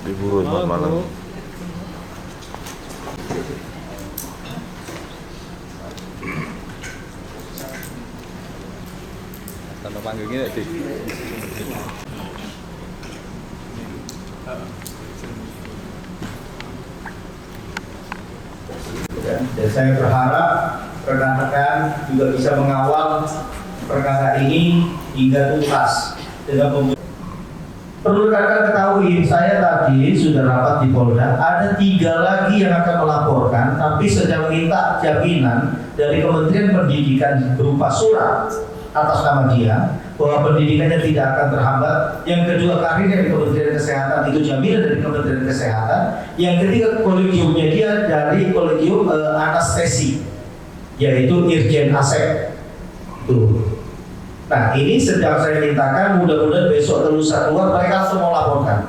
Ibu selamat malam. Tanda panggil gini sih. Dan saya berharap rekan-rekan juga bisa mengawal perkara ini hingga tuntas dengan perlu rekan ketahui, saya tadi sudah rapat di Polda, ada 3 lagi yang akan melaporkan, tapi sedang minta jaminan dari Kementerian Pendidikan berupa surat atas nama dia bahwa pendidikannya tidak akan terhambat. Yang kedua, karirnya di Kementerian Kesehatan itu jaminan dari Kementerian Kesehatan. Yang ketiga, kolegiumnya dia dari kolegium anestesi, yaitu Irjen Asep. Tuh. Nah, ini sedang saya mintakan, mudah-mudahan besok atau lusa keluar mereka langsung mau laporkan.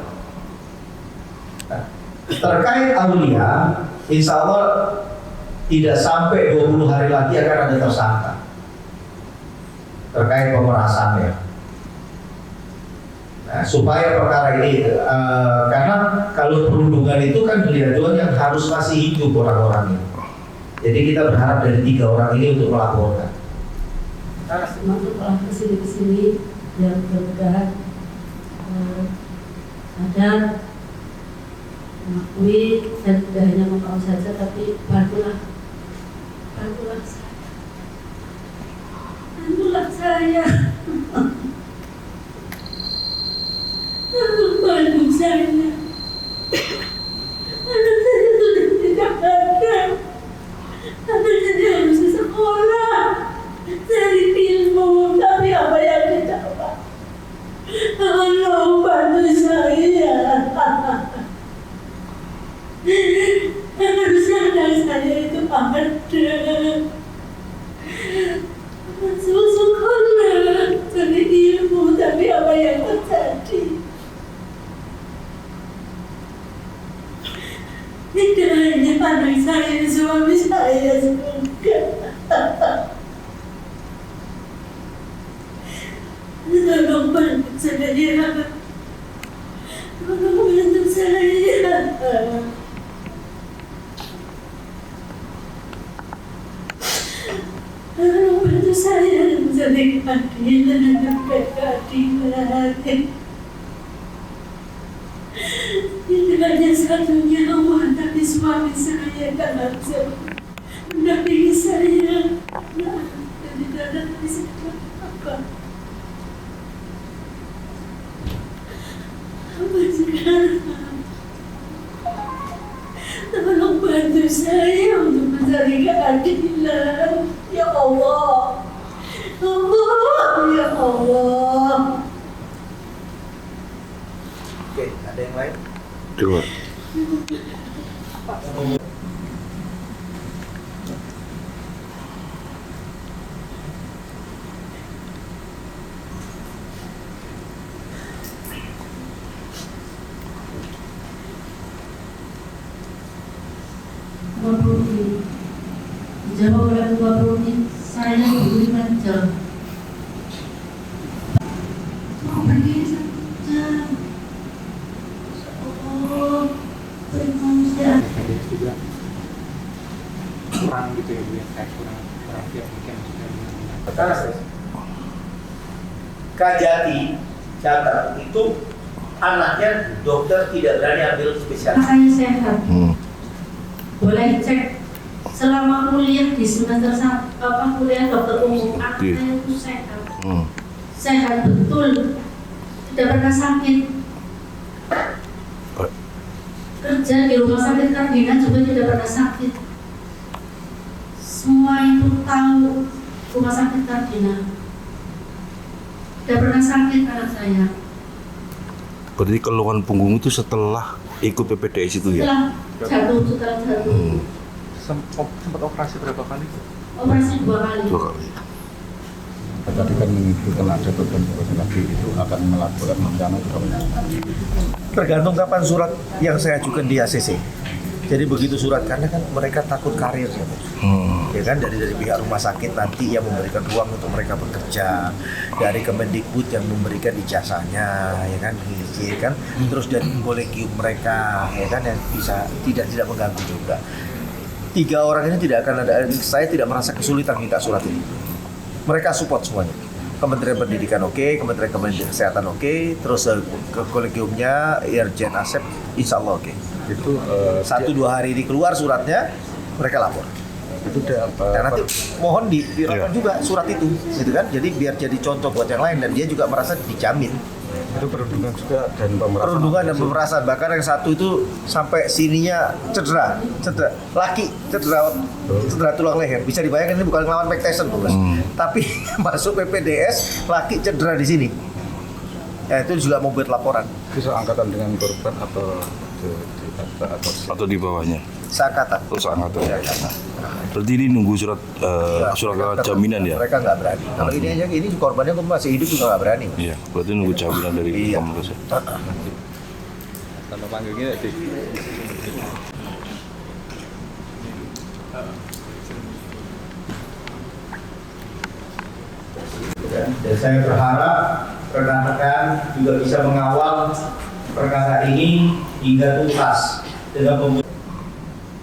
Nah, terkait Aulia, insya Allah tidak sampai 20 hari lagi akan ada tersangka terkait pemerasannya. Nah, supaya perkara ini, karena kalau perundungan itu kan kelihatannya yang harus masih hidup orang-orang ini. Jadi kita berharap dari 3 orang ini untuk melaporkan. Masuk orang kesini yang mudah-mudahan sadar mengakui dan tidak hanya mengakui saja, tapi bantulah saya bantu saya. Anak saya sudah tidak ada, anak saya harus ke sekolah cari ilmu, tapi apa yang didapat? Tolong bantu saya. Harusnya anak saya itu ada. Masuk sekolah cari ilmu, tapi apa yang terjadi? Tidak hanya anak saya, suami saya juga. Tolong bantu saya. Tolong bantu saya. Tolong bantu saya mencari keadilan sampai keadilan. Tidak hanya satu nyawa, tapi suami saya kan harus mendampingi saya. Nah, dan tidak ada bisa apa. Tolong bantu saya untuk mencari keadilan. Ya Allah, ya Allah. Oke, ada yang lain? Coba. Dijawab oleh Ketua Prodi, saya diberikan jam. Mau pergi saja. Oh, bermanusia. Juga kurang gitu ya, Bu, ya, kayak kurang siap mungkin. Kajati catat itu anaknya dokter tidak berani ambil spesialis. Saya sehat. Boleh cek selama kuliah di semester kuliah dokter umum, anak saya itu sehat. Sehat betul, tidak pernah sakit. Kerja di rumah sakit Kardina juga tidak pernah sakit. Semua itu tahu rumah sakit Kardina. Tidak pernah sakit anak saya. Berarti keluhan punggung itu setelah ikut PPDS itu ya? Setelah jatuh. Sempat operasi berapa kali? Operasi 2 kali. 2 kali. Tadi kan menunjukkan ada beban lagi itu akan melakukan rencana juga banyak. Tergantung kapan surat yang saya ajukan di ACC. Jadi begitu surat, karena kan mereka takut karir ya. ya kan, dari pihak rumah sakit nanti yang memberikan ruang untuk mereka bekerja, dari Kemendikbud yang memberikan ijazahnya, ya kan, terus dari kolegium mereka, ya kan, yang bisa tidak mengganggu juga. 3 orang ini tidak akan ada, saya tidak merasa kesulitan minta surat ini. Mereka support semuanya. Kementerian Pendidikan oke, Kementerian Kesehatan oke, terus ke kolegiumnya Irjen Asep insya Allah oke. Itu 1-2 hari ini keluar suratnya, mereka lapor. itu Dan nanti mohon dirapat juga surat itu, gitu kan? Jadi biar jadi contoh buat yang lain dan dia juga merasa dijamin. itu perundungan juga dan pemerasan. Perundungan dan pemerasan, bahkan yang satu itu sampai sininya cedera, laki cedera tulang leher. Bisa dibayangkan ini bukan ngelawan Mike Tyson tuh, Mas. Tapi masuk PPDS, laki cedera di sini. Ya itu juga mau buat laporan. Bisa angkatan dengan korban atau Atau di bawahnya? Seangkatan. Terus angkatan. Berarti ini nunggu surat jaminan ya? Mereka nggak berani. Kalau ini aja, ini korbannya masih hidup juga nggak berani. Iya, berarti nunggu jaminan dari Iya. Kapolres ya? Tanpa panggil gini sih. Dan saya berharap rekan-rekan juga bisa mengawal perkara ini hingga tuntas dengan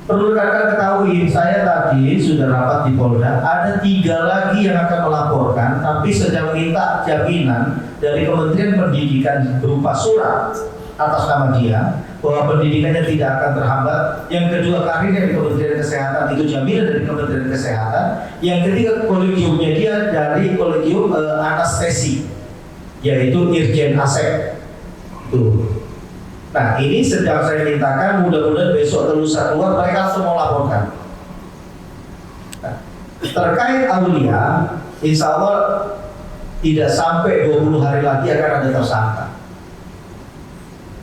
perlu rekan ketahui, saya tadi sudah rapat di Polda, ada 3 lagi yang akan melaporkan, tapi sedang minta jaminan dari Kementerian Pendidikan berupa surat atas nama dia bahwa pendidikannya tidak akan terhambat. Yang kedua, karirnya di Kementerian Kesehatan itu jaminan dari Kementerian Kesehatan. Yang ketiga, kolegiumnya dia dari kolegium anestesi, yaitu Irjen Asep. Tuh. Nah ini sedang saya mintakan, mudah-mudahan besok atau lusa keluar mereka langsung mau laporkan. Nah, terkait Aulia, insya Allah tidak sampai 20 hari lagi akan ada tersangka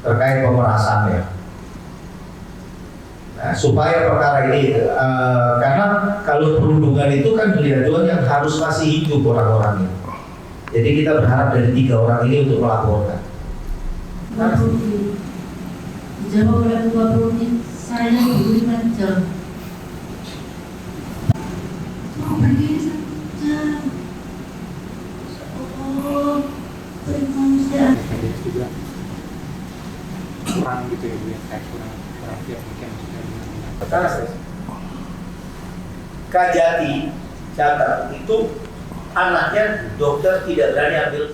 terkait pemerasan ya. Nah, supaya perkara ini, karena kalau perundungan itu kan kejadian yang harus masih hidup orang-orang ini. Jadi kita berharap dari 3 orang ini untuk melaporkan. Dijawab oleh 20 menit, saya 25 jam. Mau pergi 1 jam. Oh, bermanusia. Juga kurang gitu ya, Bu, ya, kayak kurang siap mungkin Kajati catat itu anaknya dokter tidak berani ambil